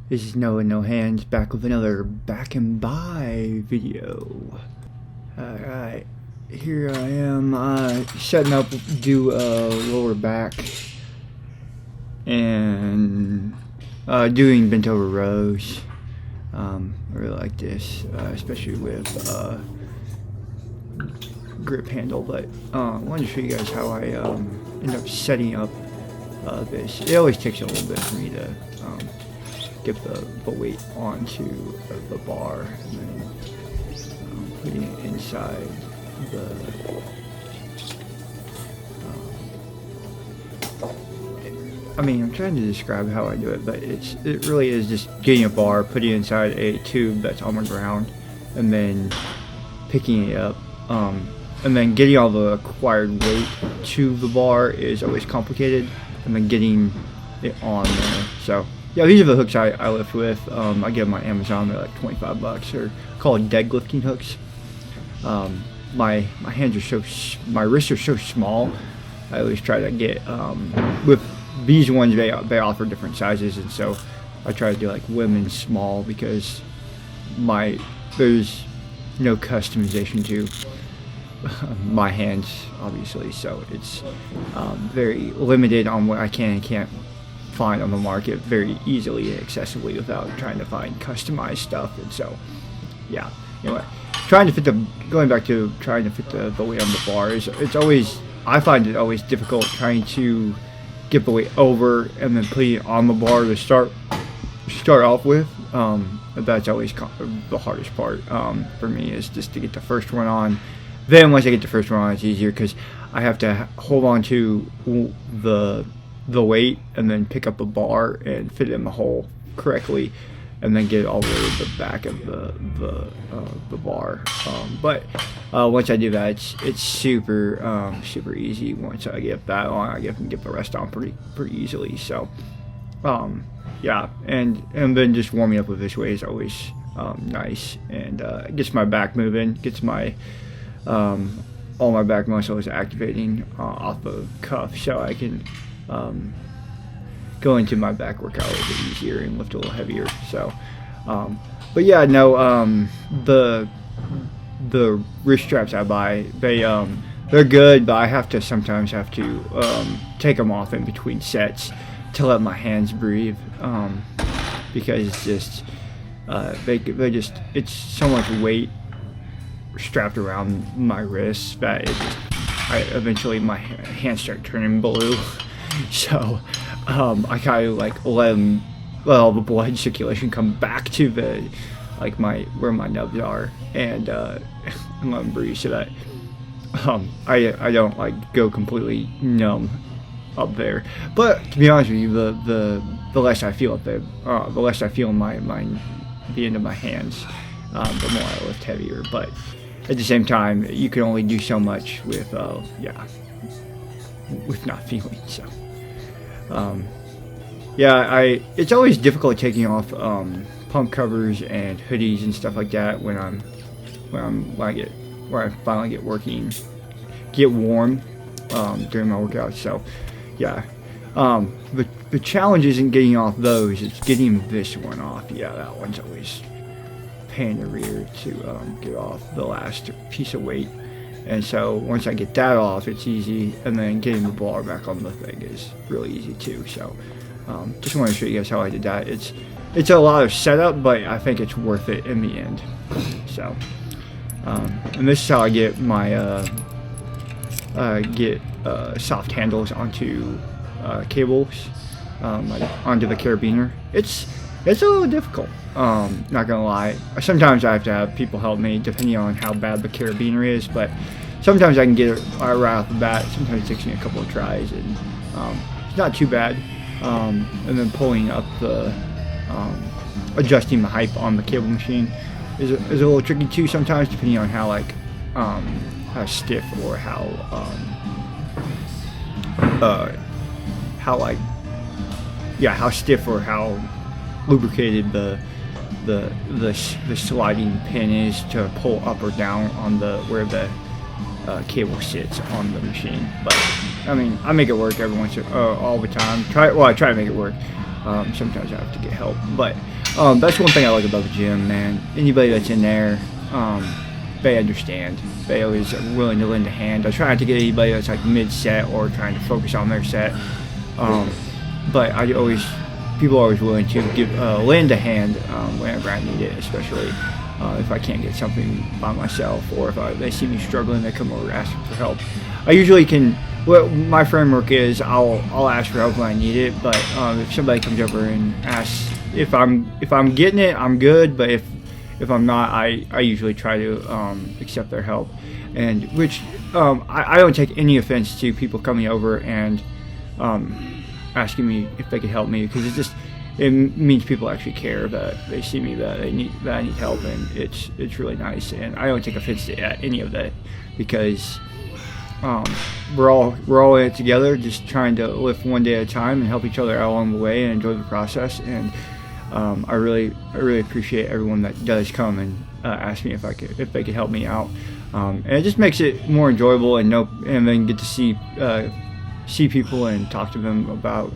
This is Noah No Hands back with another back and by video. Alright, here I am setting up do lower back and doing bent over rows. I really like this, especially with grip handle, but I wanted to show you guys how I end up setting up this. It always takes a little bit for me to get the weight onto the bar and then putting it inside the I mean, I'm trying to describe how I do it, but it really is just getting a bar, putting it inside a tube that's on the ground, and then picking it up, and then getting all the acquired weight to the bar is always complicated, and then getting it on there. So yeah, these are the hooks I lift with. I get them on Amazon. They're like 25 bucks. They're called deadlifting hooks. My hands are my wrists are so small. I always try to get with these ones. They offer different sizes, and so I try to do like women's small because there's no customization to my hands, obviously. So it's very limited on what I can and can't find on the market very easily and accessibly without trying to find customized stuff. And so yeah, anyway, going back to trying to fit the weight on the bar it's always, I find it always difficult trying to get the weight over and then putting it on the bar to start off with. That's always the hardest part for me, is just to get the first one on. Then once I get the first one on, it's easier because I have to hold on to the weight and then pick up a bar and fit it in the hole correctly, and then get it all the way to the back of the bar. But once I do that, it's super super easy. Once I get that on, I can get the rest on pretty easily. So yeah, and then just warming up with this way is always nice, and it gets my back moving, gets my all my back muscles activating off the cuff, so I can go into my back workout a little bit easier and lift a little heavier. So but yeah, no, the wrist straps I buy, they're good, but I sometimes have to take them off in between sets to let my hands breathe, because it's just it's so much weight strapped around my wrists that eventually my hands start turning blue. So I kind of like let all the blood circulation come back to where my nubs are, and let them breathe, so that I don't like go completely numb up there. But to be honest with you, the less I feel up there, the less I feel in the end of my hands, the more I lift heavier. But at the same time, you can only do so much with not feeling. So yeah, it's always difficult taking off pump covers and hoodies and stuff like that when I finally get warm during my workouts. So yeah, the challenge isn't getting off those; it's getting this one off. Yeah, that one's always pain in the rear to get off the last piece of weight. And so once I get that off, it's easy, and then getting the bar back on the thing is really easy too. So just want to show you guys how I did that. It's a lot of setup, but I think it's worth it in the end. So and this is how I get my soft handles onto cables, onto the carabiner. It's a little difficult, not gonna lie. Sometimes I have to have people help me depending on how bad the carabiner is, but sometimes I can get it right off the bat. Sometimes it takes me a couple of tries, and it's not too bad. And then pulling up adjusting the height on the cable machine is a little tricky too sometimes, depending on how stiff or how stiff or how lubricated the sliding pin is to pull up or down on where the cable sits on the machine. But I mean, I make it work every once all the time. I try to make it work. Sometimes I have to get help, but That's one thing I like about the gym, man. Anybody that's in there, they understand. They always are willing to lend a hand. I try not to get anybody that's like mid-set or trying to focus on their set. But people are always willing to lend a hand whenever I need it, especially if I can't get something by myself, or if they see me struggling, they come over asking for help. I usually can. What my framework is, I'll ask for help when I need it. But if somebody comes over and asks if I'm getting it, I'm good. But if I'm not, I usually try to accept their help, and which I don't take any offense to people coming over and asking me if they could help me, because it means people actually care, that they see me, that I need help, and it's really nice. And I don't take offense to any of that, because we're all in it together, just trying to lift one day at a time and help each other out along the way and enjoy the process. And I really appreciate everyone that does come and ask me if they could help me out, and it just makes it more enjoyable, and then get to see people and talk to them about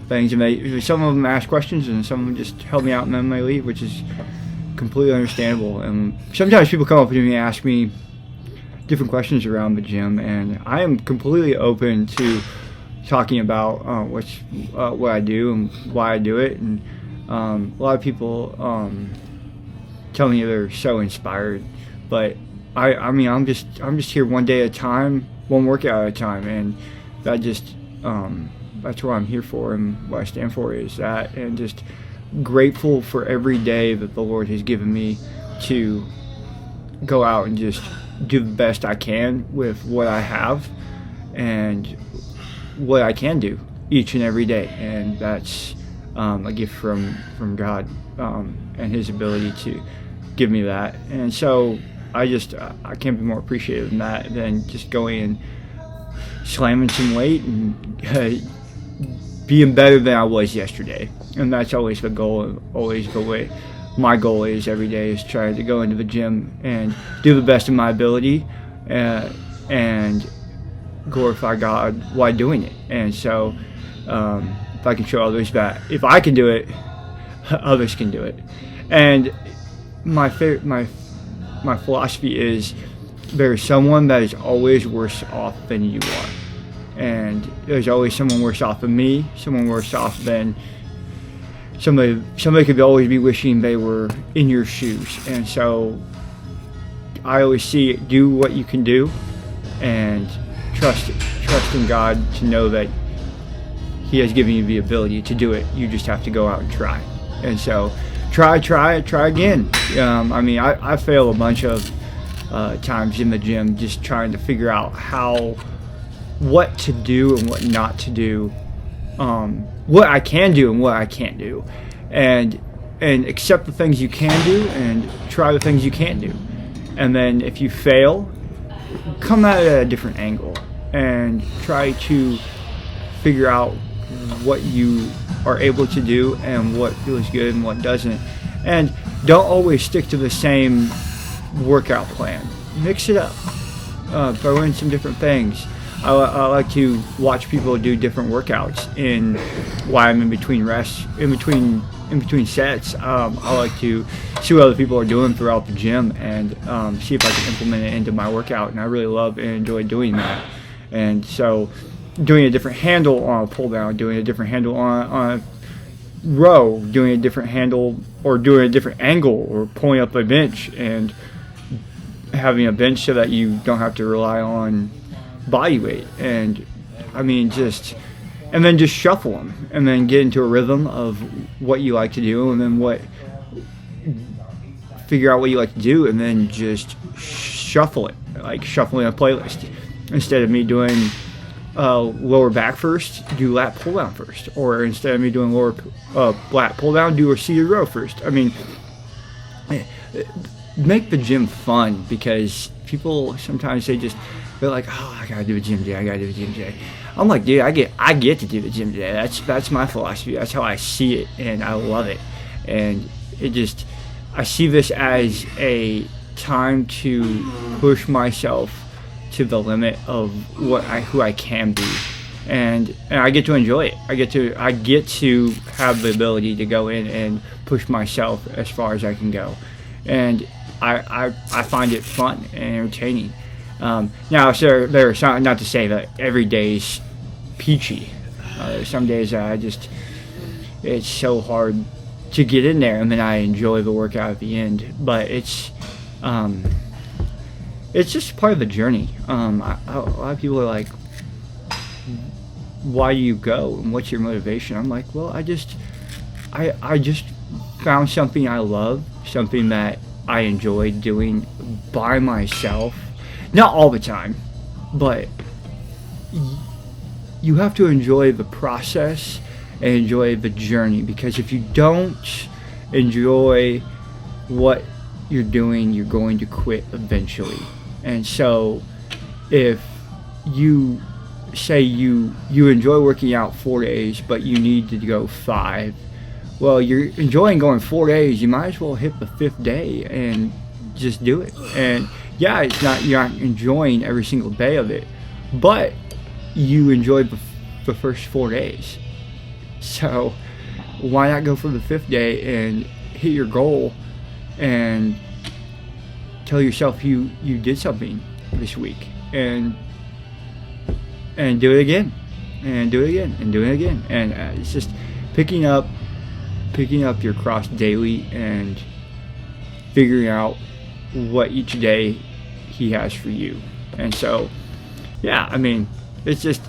things. And some of them ask questions, and some of them just help me out, and then they leave, which is completely understandable. And sometimes people come up to me and ask me different questions around the gym, and I am completely open to talking about what I do and why I do it. And a lot of people tell me they're so inspired, but I mean I'm just here one day at a time, one workout at a time, and that's what I'm here for, and what I stand for is that. And just grateful for every day that the Lord has given me to go out and just do the best I can with what I have and what I can do each and every day. And that's a gift from God, and His ability to give me that. And so I can't be more appreciative than just going and slamming some weight and being better than I was yesterday. And that's always the goal, always the way my goal is every day, is trying to go into the gym and do the best of my ability and glorify God while doing it. And so if I can show others that if I can do it, others can do it. And my philosophy is, there's someone that is always worse off than you are. And there's always someone worse off than me, someone worse off than somebody could always be wishing they were in your shoes. And so I always see, do what you can do, and trust in God to know that He has given you the ability to do it. You just have to go out and try. And so try again. I mean, I fail a bunch of times in the gym, just trying to figure out what to do and what not to do, what I can do and what I can't do, and accept the things you can do and try the things you can't do. And then if you fail, come at it at a different angle and try to figure out what you are able to do and what feels good and what doesn't. And don't always stick to the same workout plan. Mix it up. Throw in some different things. I like to watch people do different workouts while I'm in between rests, in between sets. I like to see what other people are doing throughout the gym and see if I can implement it into my workout. And I really love and enjoy doing that. And so, doing a different handle on a pull down, doing a different handle on a row, doing a different handle or doing a different angle, or pulling up a bench and having a bench so that you don't have to rely on body weight. And I mean, and then just shuffle them, and then get into a rhythm of what you like to do, and then figure out what you like to do, and then just shuffle it, like shuffling a playlist. Instead of me doing lower back first, do lat pull down first, or instead of me doing lower lat pull down, do a seated row first. I mean, make the gym fun, because people sometimes they're like, oh, I gotta do a gym today. I'm like, dude, I get to do the gym today. That's my philosophy. That's how I see it, and I love it. And I see this as a time to push myself to the limit of who I can be, and I get to enjoy it. I get to have the ability to go in and push myself as far as I can go, and I find it fun and entertaining. Now, so there's not to say that every day's peachy. Some days it's so hard to get in there, and then I enjoy the workout at the end. But it's just part of the journey. A lot of people are like, "Why do you go? And what's your motivation?" I'm like, "Well, I just found something I love, something that I enjoy doing by myself. Not all the time, but you have to enjoy the process and enjoy the journey, because if you don't enjoy what you're doing, you're going to quit eventually. And so if you say you enjoy working out 4 days, but you need to go 5, well, you're enjoying going 4 days, you might as well hit the 5th day and just do it. And yeah, you're not enjoying every single day of it, but you enjoyed the first 4 days. So why not go for the 5th day and hit your goal and tell yourself you did something this week, and do it again, and do it again, and do it again. And it's just picking up your cross daily and figuring out what each day he has for you. And so, yeah, I mean, it's just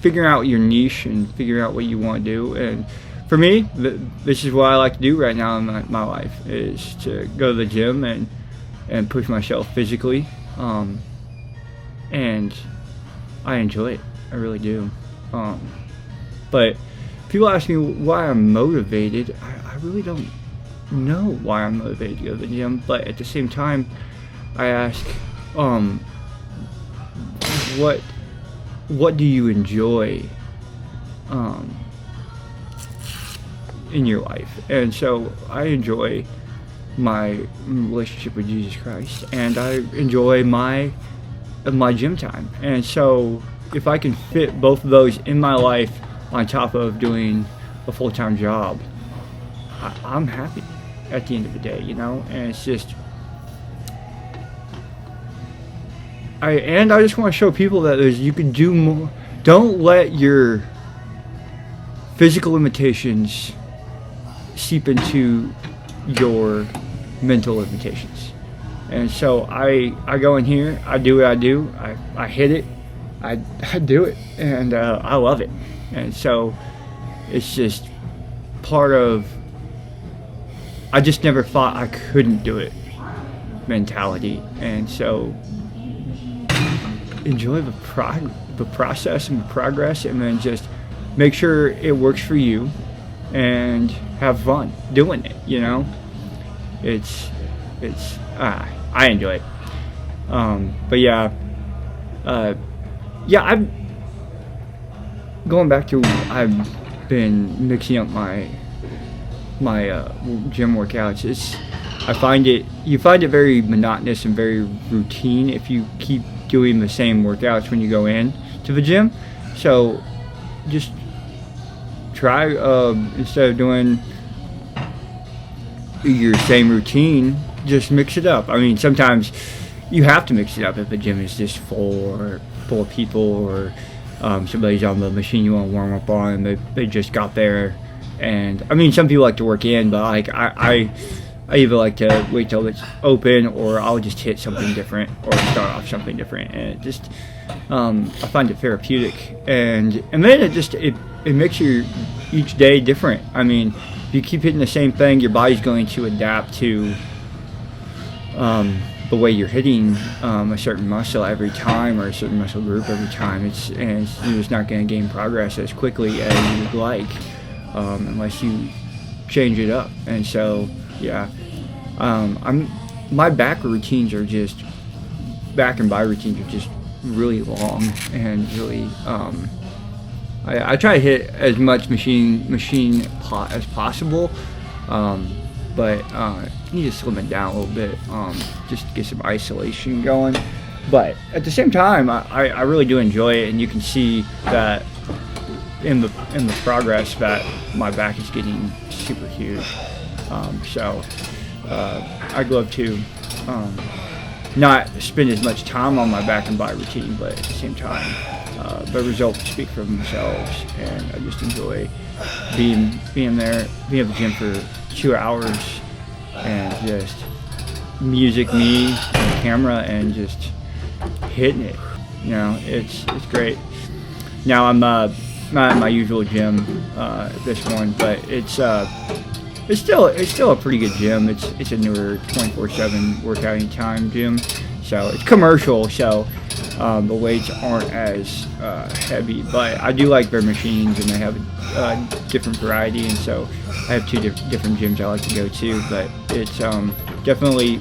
figuring out your niche and figuring out what you want to do. And for me, this is what I like to do right now in my life, is to go to the gym and push myself physically. And I enjoy it. I really do. But people ask me why I'm motivated. I really don't know why I'm motivated to go to the gym. But at the same time, I ask, what do you enjoy in your life? And so I enjoy my relationship with Jesus Christ, and I enjoy my gym time. And so if I can fit both of those in my life on top of doing a full-time job, I'm happy at the end of the day, you know. And it's just, I just want to show people that you can do more. Don't let your physical limitations seep into your mental limitations. And so I go in here, I do what I do, I hit it, I do it, and I love it. And so it's just part of, I just never thought I couldn't do it mentality. And so enjoy the process and the progress, and then just make sure it works for you and have fun doing it, you know. I enjoy it. But yeah, I'm going back to, I've been mixing up my gym workouts. You find it very monotonous and very routine if you keep doing the same workouts when you go in to the gym. So just try, instead of doing your same routine, just mix it up. I mean, sometimes you have to mix it up if the gym is just full of people, or somebody's on the machine you want to warm up on, and they just got there. And I mean, some people like to work in, but like I either like to wait till it's open, or I'll just hit something different or start off something different. And it just, I find it therapeutic, and then it makes your each day different. I mean, if you keep hitting the same thing, your body's going to adapt to the way you're hitting a certain muscle every time, or a certain muscle group every time. You're just not going to gain progress as quickly as you would like, unless you change it up. And so, yeah, my back and by routines are just really long, and really, I try to hit as much machine as possible, but you need to slim it down a little bit, just to get some isolation going. But at the same time, I really do enjoy it, and you can see that in the progress that my back is getting super huge. So I'd love to not spend as much time on my back and body routine, but at the same time, the results speak for themselves, and I just enjoy being there, being at the gym for 2 hours, and just music, me, and camera, and just hitting it. You know, it's great. Now I'm not at my usual gym, this one, but it's still a pretty good gym. It's a newer 24/7 workout anytime gym, so it's commercial, so the weights aren't as heavy. But I do like their machines, and they have a different variety, and so I have two different gyms I like to go to. But it's definitely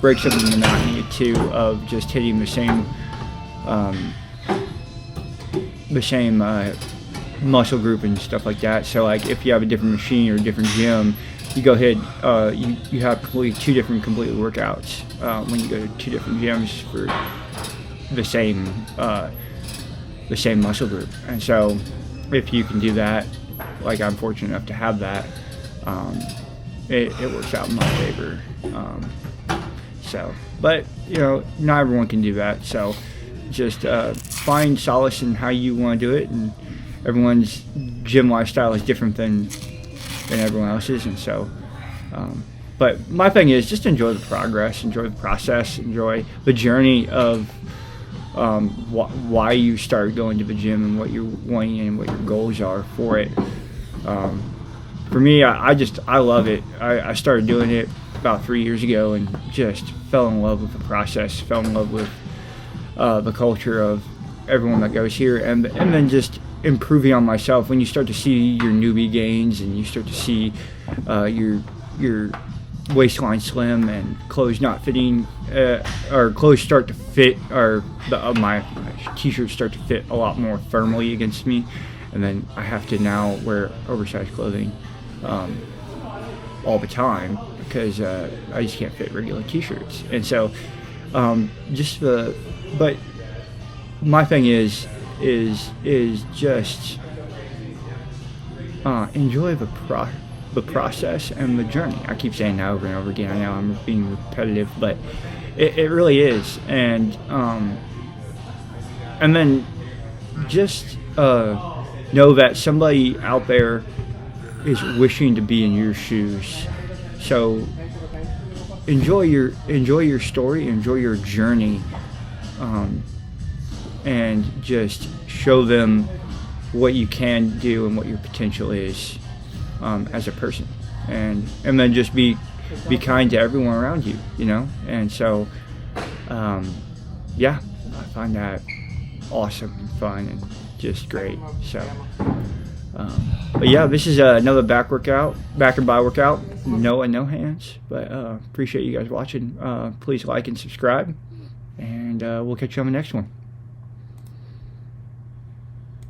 breaks up the monotony too of just hitting the same muscle group and stuff like that. So like if you have a different machine or a different gym, you go ahead, you have two different completely workouts when you go to two different gyms for the same muscle group. And so if you can do that, like I'm fortunate enough to have that, it works out in my favor. So, but you know, not everyone can do that. So just find solace in how you want to do it, and everyone's gym lifestyle is different than everyone else's, and so but my thing is just enjoy the progress, enjoy the process, enjoy the journey of why you started going to the gym and what you're wanting and what your goals are for it. For me, I love it. I started doing it about 3 years ago and just fell in love with the process, fell in love with the culture of everyone that goes here, and then just improving on myself. When you start to see your newbie gains, and you start to see your waistline slim and clothes not fitting, or clothes start to fit, or my t-shirts start to fit a lot more firmly against me, and then I have to now wear oversized clothing all the time because I just can't fit regular t-shirts. And so but my thing is just enjoy the process and the journey. I keep saying that over and over again. I know I'm being repetitive, but it really is. And then just know that somebody out there is wishing to be in your shoes. So enjoy your story, enjoy your journey, and just show them what you can do and what your potential is as a person, and then just be kind to everyone around you, you know. And so yeah, I find that awesome and fun and just great. So but yeah, this is another back and by workout, no hands, but appreciate you guys watching. Please like and subscribe, and we'll catch you on the next one.